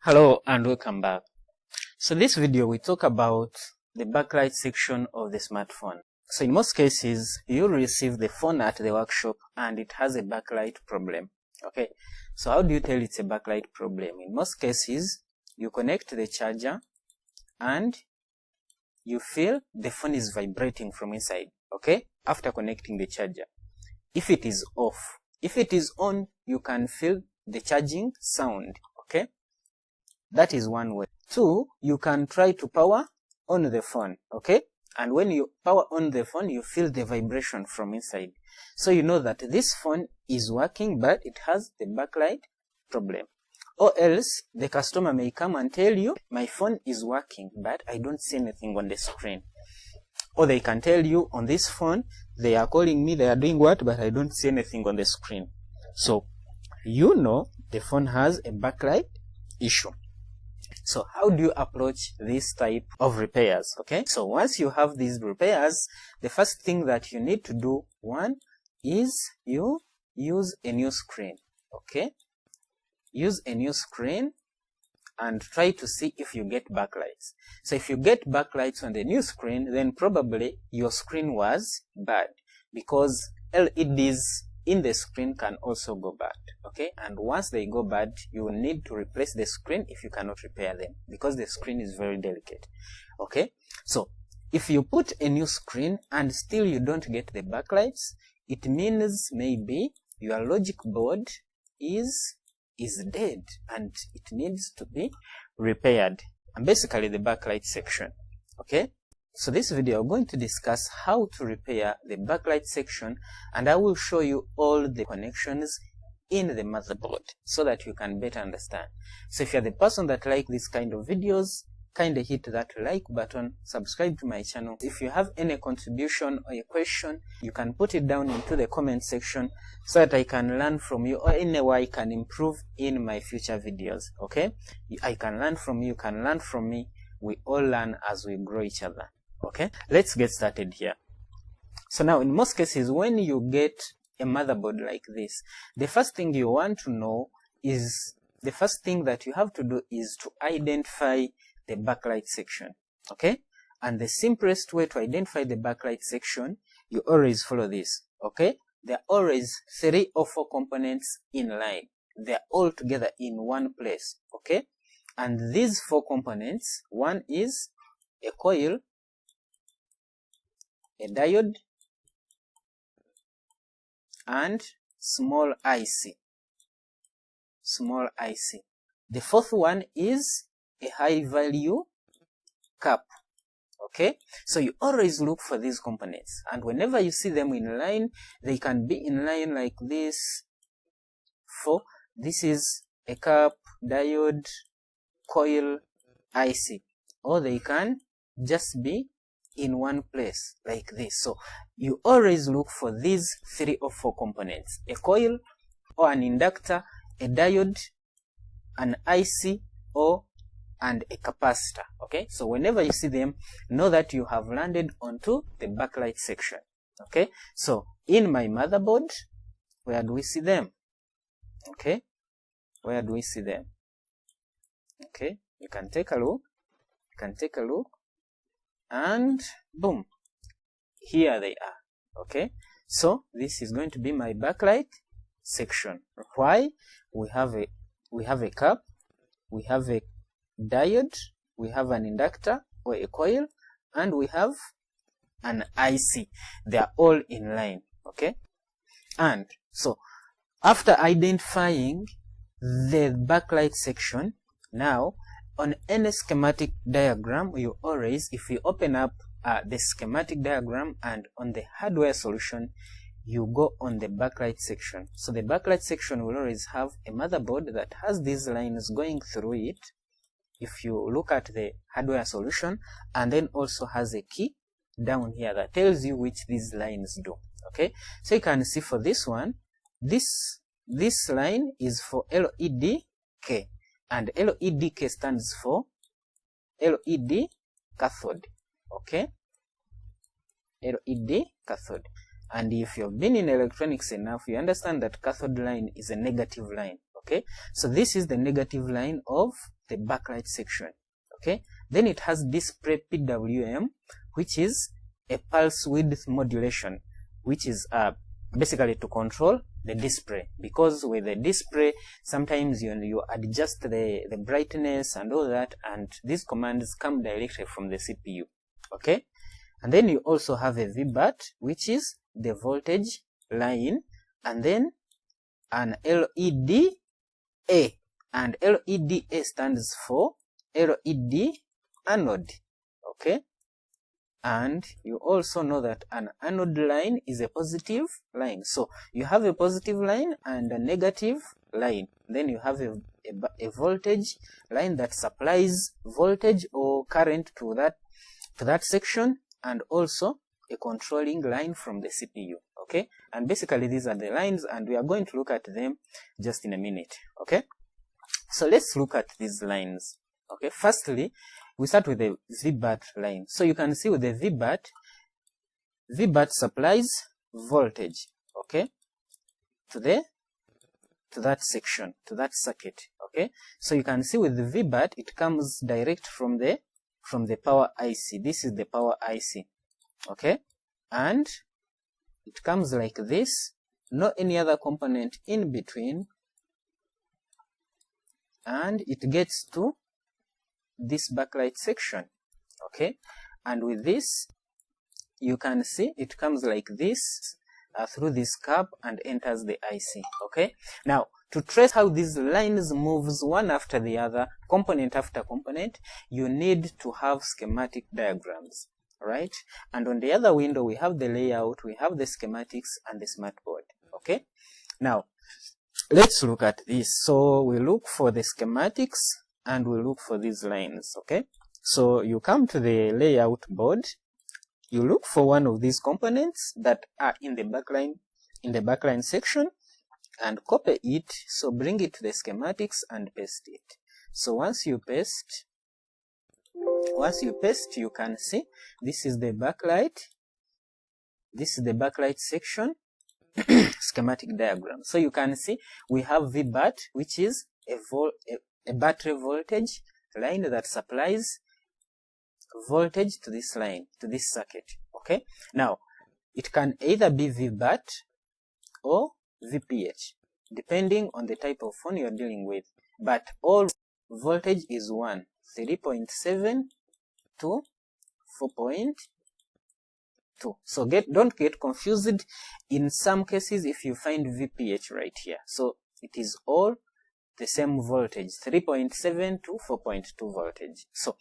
Hello and welcome back. So this video we talk about the backlight section of the smartphone. So in most cases you receive the phone at the workshop and it has a backlight problem. Okay, so how do you tell it's a backlight problem? In most cases you connect the charger and you feel the phone is vibrating from inside. Okay, after connecting the charger, if it is off, if it is on, you can feel the charging sound. Okay, that is one way. Two, you can try to power on the phone, okay? And when you power on the phone, you feel the vibration from inside. So you know that this phone is working, but it has the backlight problem. Or else, the customer may come and tell you, my phone is working, but I don't see anything on the screen. Or they can tell you, on this phone, they are calling me, they are doing what, but I don't see anything on the screen. So, you know the phone has a backlight issue. So how do you approach this type of repairs? Okay, so once you have these repairs, the first thing that you need to do, one, is you use a new screen. Okay, use a new screen and try to see if you get backlights. So if you get backlights on the new screen, then probably your screen was bad, because LEDs in the screen can also go bad. Okay, and once they go bad, you will need to replace the screen if you cannot repair them, because the screen is very delicate. Okay, so if you put a new screen and still you don't get the backlights, it means maybe your logic board is dead and it needs to be repaired, and basically the backlight section. Okay, so this video we're going to discuss how to repair the backlight section, and I will show you all the connections in the motherboard so that you can better understand. So if you're the person that like this kind of videos, kindly hit that like button, subscribe to my channel. If you have any contribution or a question, you can put it down into the comment section so that I can learn from you, or in a way I can improve in my future videos. Okay, I can learn from you, you can learn from me. We all learn as we grow each other. Okay, let's get started here. So now in most cases, when you get a motherboard like this, the first thing you want to know is, the first thing that you have to do is to identify the backlight section. Okay, and the simplest way to identify the backlight section, you always follow this. Okay, there are always 3 or 4 components in line. They are all together in one place. Okay, and these 4 components, one is a coil, a diode, and small IC. Small IC. The 4th one is a high value cap. Okay, so you always look for these components, and whenever you see them in line, they can be in line like this. This is a cap, diode, coil, IC, or they can just be in one place like this. So you always look for these 3 or 4 components: a coil or an inductor, a diode, an IC, and a capacitor. Okay, so whenever you see them, know that you have landed onto the backlight section. Okay, so in my motherboard, where do we see them? Okay, where do we see them? Okay, you can take a look. And boom, here they are. Okay, so this is going to be my backlight section. Why? We have a cap, we have a diode, we have an inductor or a coil, and we have an IC. They are all in line. Okay, and so after identifying the backlight section, now on any schematic diagram, you always, if you open up the schematic diagram and on the hardware solution, you go on the backlight section. So the backlight section will always have a motherboard that has these lines going through it, if you look at the hardware solution, and then also has a key down here that tells you which these lines do. Okay, so you can see for this one, this line is for LEDK. And LEDK stands for LED cathode. Okay, LED cathode. And if you've been in electronics enough, you understand that cathode line is a negative line. Okay, so this is the negative line of the backlight section. Okay, then it has display PWM, which is a pulse width modulation, which is basically to control the display, because with the display sometimes you adjust the brightness and all that, and these commands come directly from the CPU. Okay, and then you also have a VBAT, which is the voltage line, and then an LED A, and LED A stands for LED anode. Okay, and you also know that an anode line is a positive line. So you have a positive line and a negative line. Then you have a voltage line that supplies voltage or current to that section, and also a controlling line from the CPU. Okay, and basically these are the lines, and we are going to look at them just in a minute. Okay, so let's look at these lines. Okay, firstly, we start with the VBAT line. So you can see with the VBAT supplies voltage, okay, to that section, to that circuit. Okay, so you can see with the VBAT, it comes direct from the power IC. This is the power IC. Okay, and it comes like this, no any other component in between, and it gets to this backlight section. Okay, and with this you can see it comes like this through this cap and enters the IC. Okay, now to trace how these lines moves one after the other, component after component, you need to have schematic diagrams, right? And on the other window we have the layout, we have the schematics and the smart board. Okay, now let's look at this. So we look for the schematics and we look for these lines. Okay, so you come to the layout board, you look for one of these components that are in the backline section and copy it. So bring it to the schematics and paste it. So once you paste, you can see this is the backlight. This is the backlight section schematic diagram. So you can see we have VBAT, which is a battery voltage line that supplies voltage to this line, to this circuit. Okay, now it can either be VBAT or VPH depending on the type of phone you're dealing with, but all voltage is 1, 3.7 to 4.2. So don't get confused in some cases if you find VPH right here. So it is all the same voltage, 3.7 to 4.2 voltage. So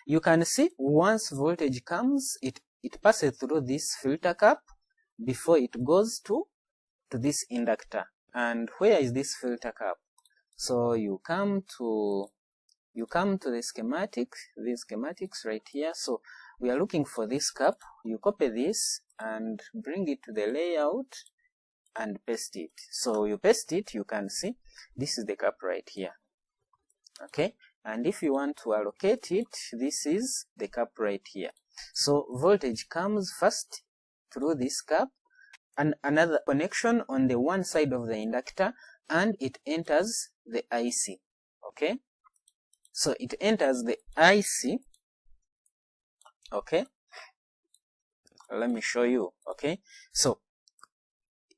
you can see once voltage comes, it passes through this filter cap before it goes to this inductor. And where is this filter cap? So you come to the schematic, these schematics right here. So we are looking for this cap. You copy this and bring it to the layout and paste it. So you paste it, you can see this is the cap right here. Okay, and if you want to allocate it, this is the cap right here. So voltage comes first through this cap and another connection on the one side of the inductor, and it enters the IC. Okay, so it enters the IC. Okay, let me show you. Okay, so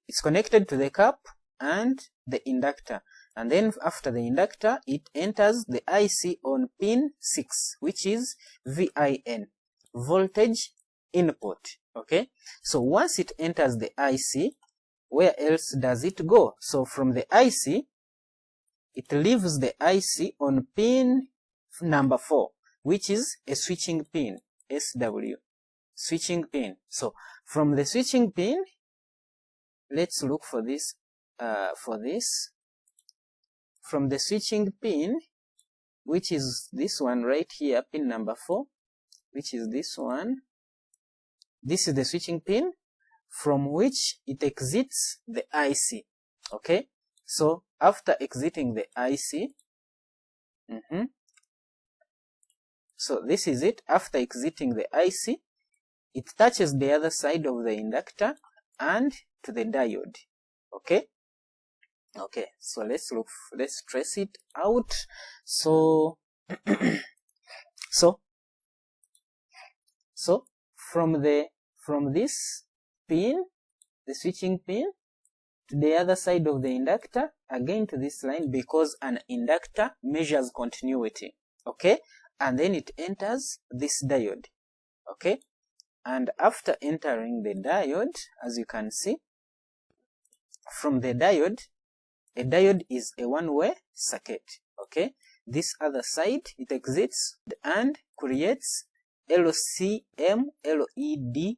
it's connected to the cap and the inductor, and then after the inductor it enters the IC on pin 6, which is VIN, voltage input. Okay, so once it enters the IC, where else does it go? So from the IC it leaves the IC on pin number 4, which is a switching pin, SW, switching pin. So from the switching pin, let's look for this, from the switching pin, which is this one right here, pin number 4, which is this one. This is the switching pin from which it exits the IC. Okay, so after exiting the IC, so this is it. After exiting the IC, it touches the other side of the inductor and to the diode. Okay, Okay, so let's trace it out. So from this pin, the switching pin, to the other side of the inductor, again to this line, because an inductor measures continuity, okay, and then it enters this diode, okay, and after entering the diode, as you can see, from the diode, a diode is a one-way circuit, okay, this other side, it exits and creates LCM LED,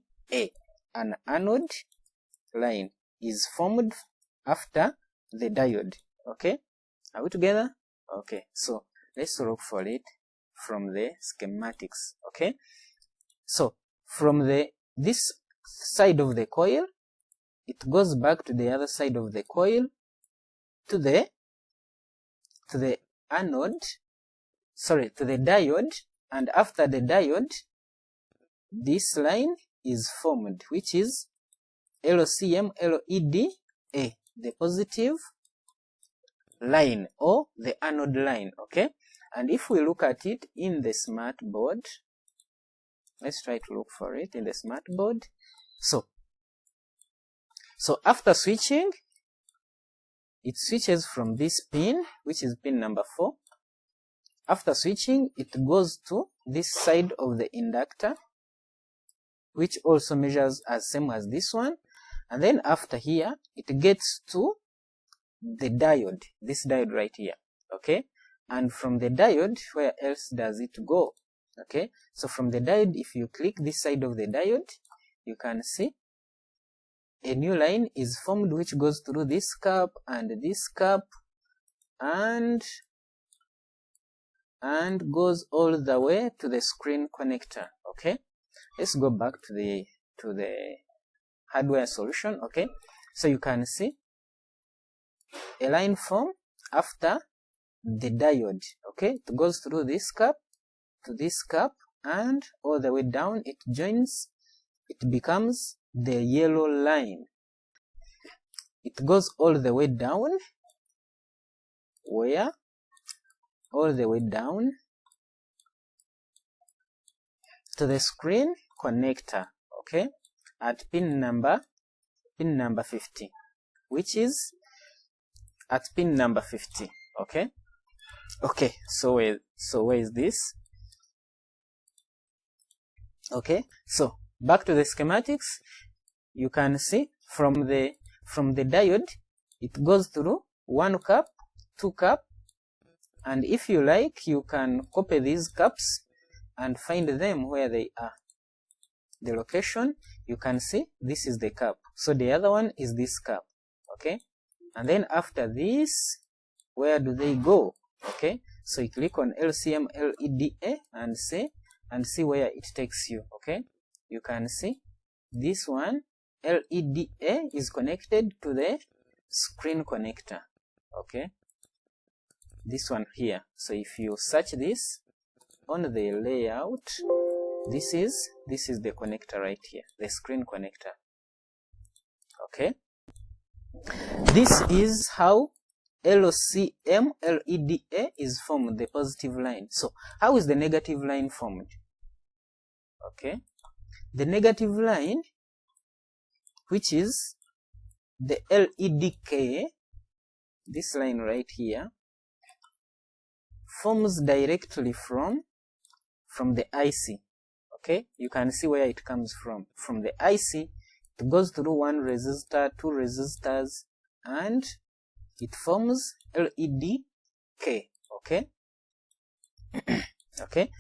an anode line is formed after the diode, okay, are we together? Okay, so let's look for it from the schematics, okay, so from this side of the coil, it goes back to the other side of the coil, to the anode, sorry, to the diode, and after the diode, this line is formed, which is LCM LED, the positive line or the anode line, okay, and if we look at it in the smart board, let's try to look for it in the smart board. So after switching, it switches from this pin, which is pin number 4. After switching, it goes to this side of the inductor, which also measures as same as this one, and then after here, it gets to the diode, this diode right here, okay, and from the diode, where else does it go? Okay, so from the diode, if you click this side of the diode, you can see a new line is formed, which goes through this cap and this cap, and goes all the way to the screen connector, okay. Let's go back to the hardware solution, okay. So you can see a line form after the diode, okay. It goes through this cap to this cap and all the way down, it joins, it becomes the yellow line. It goes all the way down, where? All the way down to the screen connector, okay, at pin number 50, which is at pin number 50, okay. Okay, so where is this? Okay, so back to the schematics, you can see from the diode, it goes through 1 cap, 2 cap, and if you like, you can copy these caps and find them where they are. The location, you can see this is the cap, so the other one is this cap, okay, and then after this, where do they go? Okay, so you click on LCM LEDA and see where it takes you, okay. You can see this one, LEDA, is connected to the screen connector, okay, this one here. So if you search this on the layout, this is the connector right here, the screen connector, okay. This is how LCM LEDA is formed, the positive line. So how is the negative line formed? Okay, the negative line, which is the LEDK, this line right here, forms directly from the IC, okay. You can see where it comes from the IC. It goes through 1 resistor, 2 resistors, and it forms LEDK, okay. Okay,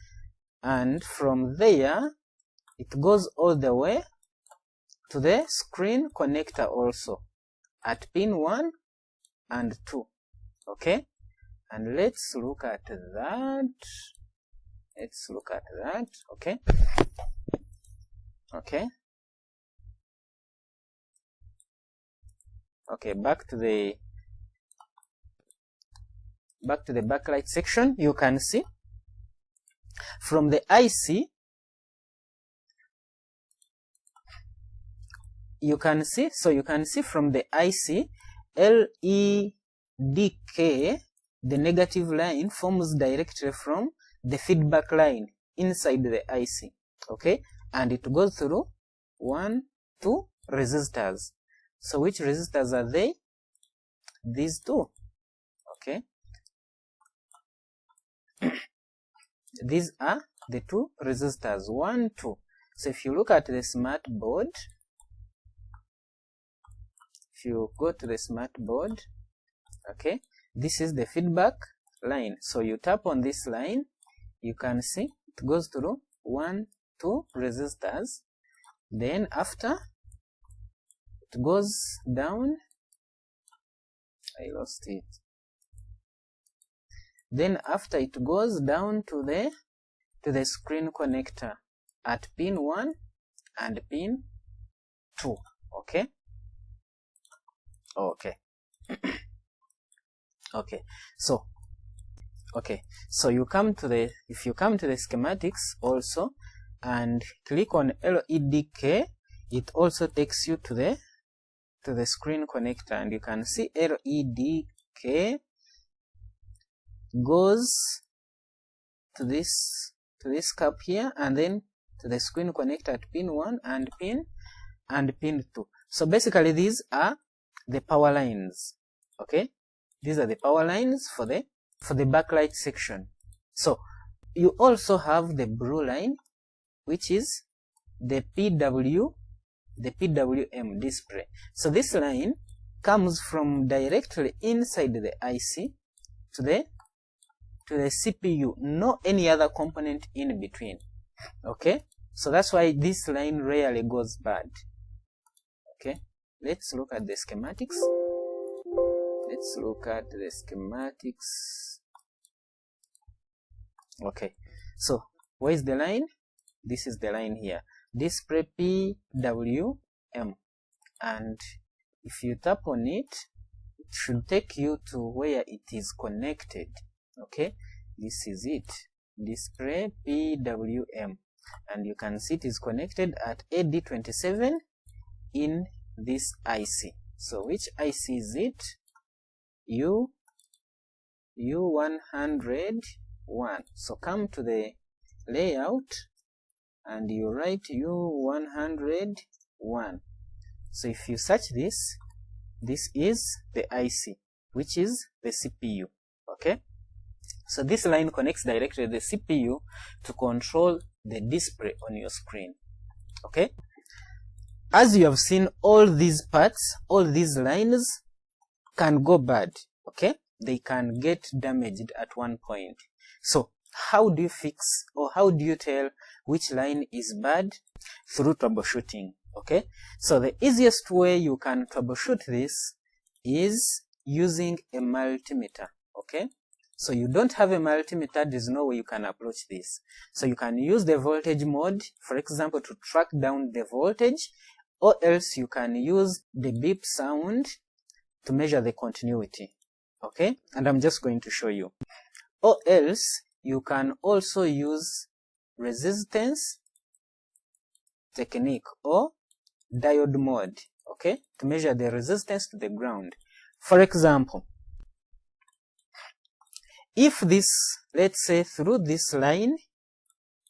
and from there, it goes all the way to the screen connector also, at pin 1 and 2, okay. And let's look at that. Okay. Okay, back to the backlight section. You can see from the IC, you can see from the IC, DK, the negative line, forms directly from the feedback line inside the IC, okay, and it goes through 1, 2 resistors. So which resistors are they? These two, okay. These are the two resistors, 1, 2. So if you look at the smart board, if you go to the smart board, okay, this is the feedback line. So you tap on this line, you can see it goes through 1, 2 resistors. Then after it goes down, I lost it. Then after it goes down to the screen connector at pin 1 and pin 2, okay. Okay. Okay, so you come to the, if you come to the schematics also and click on LEDK, it also takes you to the screen connector, and you can see LEDK goes to this cap here, and then to the screen connector at pin 1 and pin 2. So basically these are the power lines, okay. These are the power lines for the backlight section. So you also have the blue line, which is the PWM display. So this line comes from directly inside the IC to the CPU, no any other component in between, okay. So that's why this line rarely goes bad, okay. Let's look at the schematics. Let's look at the schematics. Okay, so where is the line? This is the line here, display PWM, and if you tap on it, it should take you to where it is connected, okay. This is it, display PWM, and you can see it is connected at AD27 in this IC. So which IC is it? U101. So come to the layout and you write U101. So if you search this, this is the IC, which is the CPU, okay. So this line connects directly to the CPU to control the display on your screen, okay. As you have seen, all these parts, all these lines can go bad, okay. They can get damaged at one point. So how do you fix, or how do you tell which line is bad? Through troubleshooting, okay. So the easiest way you can troubleshoot this is using a multimeter, okay. So you don't have a multimeter, there's no way you can approach this. So you can use the voltage mode, for example, to track down the voltage, or else you can use the beep sound to measure the continuity, okay. And I'm just going to show you. Or else you can also use resistance technique or diode mode, okay, to measure the resistance to the ground. For example, if this, let's say through this line,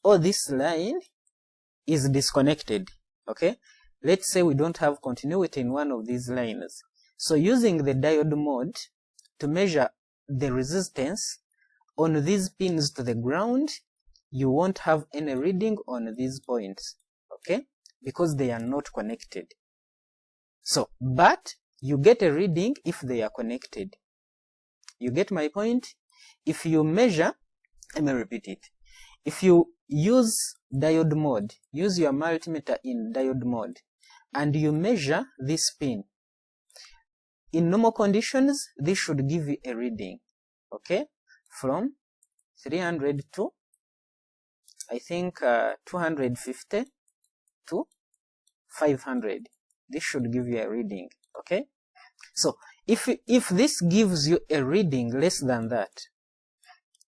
or this line is disconnected, okay, let's say we don't have continuity in one of these lines. So using the diode mode to measure the resistance on these pins to the ground, you won't have any reading on these points, okay, because they are not connected. So, but you get a reading if they are connected. You get my point? If you measure, let me repeat it. If you use diode mode, use your multimeter in diode mode, and you measure this pin, in normal conditions, this should give you a reading, okay, from 300 to, I think, 250 to 500. This should give you a reading, okay. So if this gives you a reading less than that,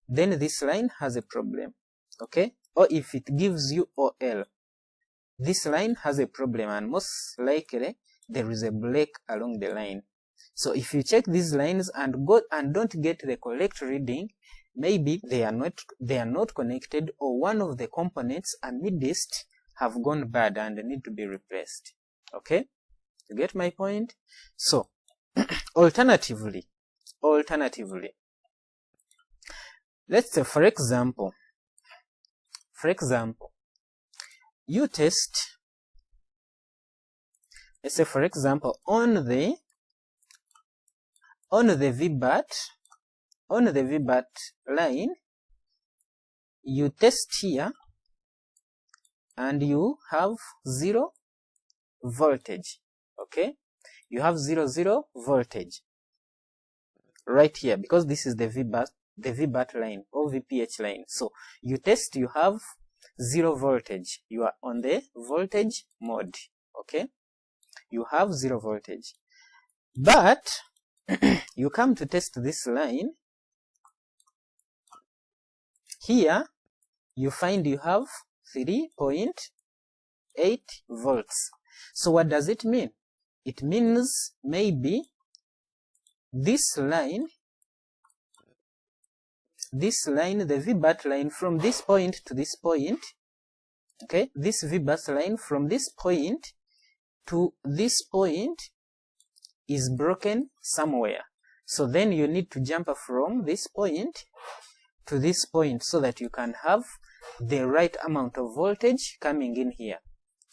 then this line has a problem, okay. Or if it gives you OL, this line has a problem, and most likely there is a break along the line. So if you check these lines and don't get the correct reading, maybe they are not connected, or one of the components amidst have gone bad and need to be replaced. Okay, you get my point? So alternatively, let's say for example, you test, let's say for example, on the VBAT line, you test here and you have 0 voltage. Okay, you have 0 voltage right here, because this is the VBAT line or VPH line. So you test, you have 0 voltage, you are on the voltage mode. Okay, you have 0 voltage, but you come to test this line here, you find you have 3.8 volts. So what does it mean? It means maybe this line, the VBAT line from this point to this point, okay, this VBAT line from this point to this point is broken somewhere. So then you need to jump from this point to this point so that you can have the right amount of voltage coming in here.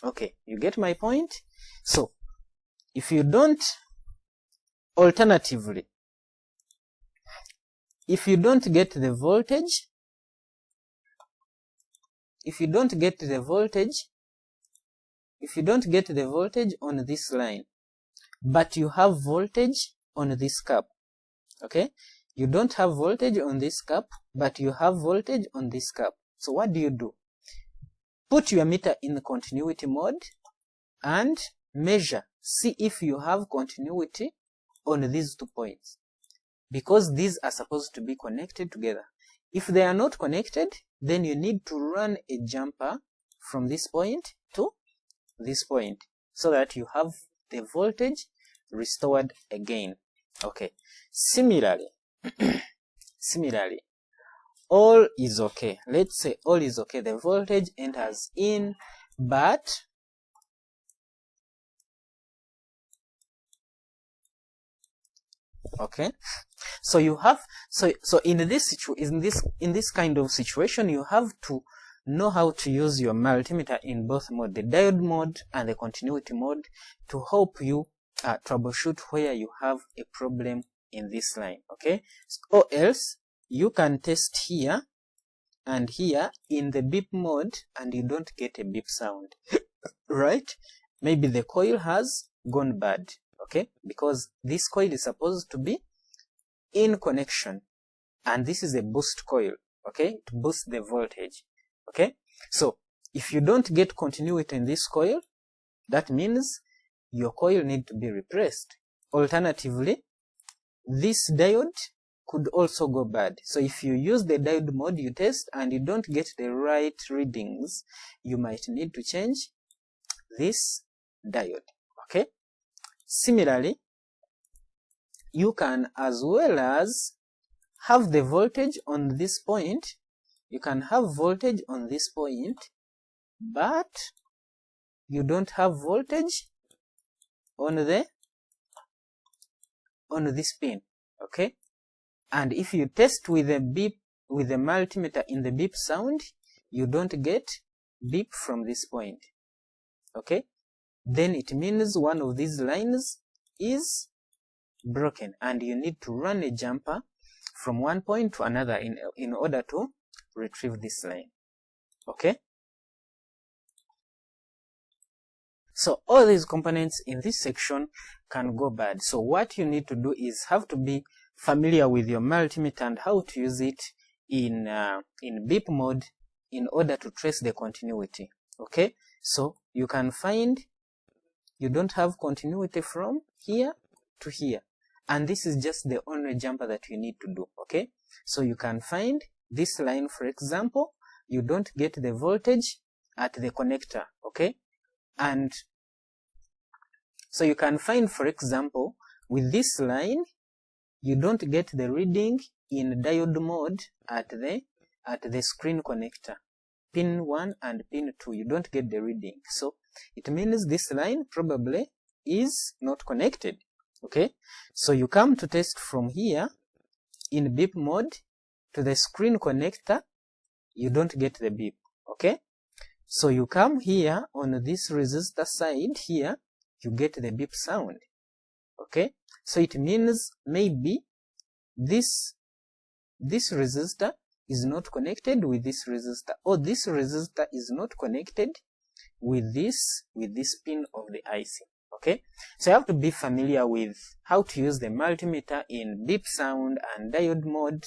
Okay, you get my point? So if you don't, alternatively, if you don't get the voltage, on this line, but you have voltage on this cap, okay, you don't have voltage on this cap, but you have voltage on this cap. So what do? Put your meter in continuity mode and measure, see if you have continuity on these 2 points, because these are supposed to be connected together. If they are not connected, then you need to run a jumper from this point to this point so that you have the voltage restored again. Okay, similarly, all is okay. Let's say all is okay, the voltage enters in, but okay, so you have, so in this kind of situation, you have to know how to use your multimeter in both mode, the diode mode and the continuity mode, to help you troubleshoot where you have a problem in this line. Okay, or else you can test here and here in the beep mode and you don't get a beep sound. Right? Maybe the coil has gone bad. Okay, because this coil is supposed to be in connection and this is a boost coil, okay, to boost the voltage. Okay, so if you don't get continuity in this coil, that means your coil needs to be replaced. Alternatively, this diode could also go bad. So if you use the diode mode, you test and you don't get the right readings, you might need to change this diode. Okay, similarly, you can as well as have the voltage on this point. You can have voltage on this point, but you don't have voltage on this pin. Okay, and if you test with a beep, with the multimeter in the beep sound, you don't get beep from this point. Okay, then it means one of these lines is broken and you need to run a jumper from one point to another in order to retrieve this line. Okay, so all these components in this section can go bad. So what you need to do is have to be familiar with your multimeter and how to use it in beep mode in order to trace the continuity. Okay, so you can find you don't have continuity from here to here, and this is just the only jumper that you need to do. Okay, so you can find this line, for example, you don't get the voltage at the connector. Okay, and so you can find, for example, with this line, you don't get the reading in diode mode at the screen connector. Pin 1 and pin 2, you don't get the reading. So it means this line probably is not connected. Okay, so you come to test from here in beep mode to the screen connector, you don't get the beep. Okay, so you come here on this resistor side here, you get the beep sound. Okay, so it means maybe this resistor is not connected with this resistor, or this resistor is not connected with this pin of the IC. Okay, so you have to be familiar with how to use the multimeter in beep sound and diode mode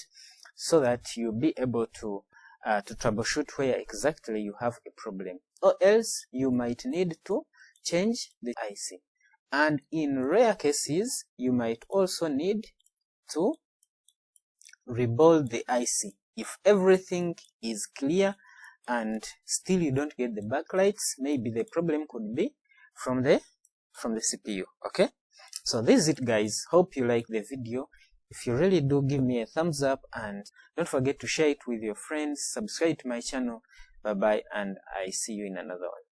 so that you'll be able to troubleshoot where exactly you have a problem, or else you might need to change the IC. And in rare cases, you might also need to rebuild the IC. If everything is clear and still you don't get the backlights, maybe the problem could be from the CPU. Okay, so this is it, guys. Hope you like the video. If you really do, give me a thumbs up and don't forget to share it with your friends. Subscribe to my channel. Bye bye, and I see you in another one.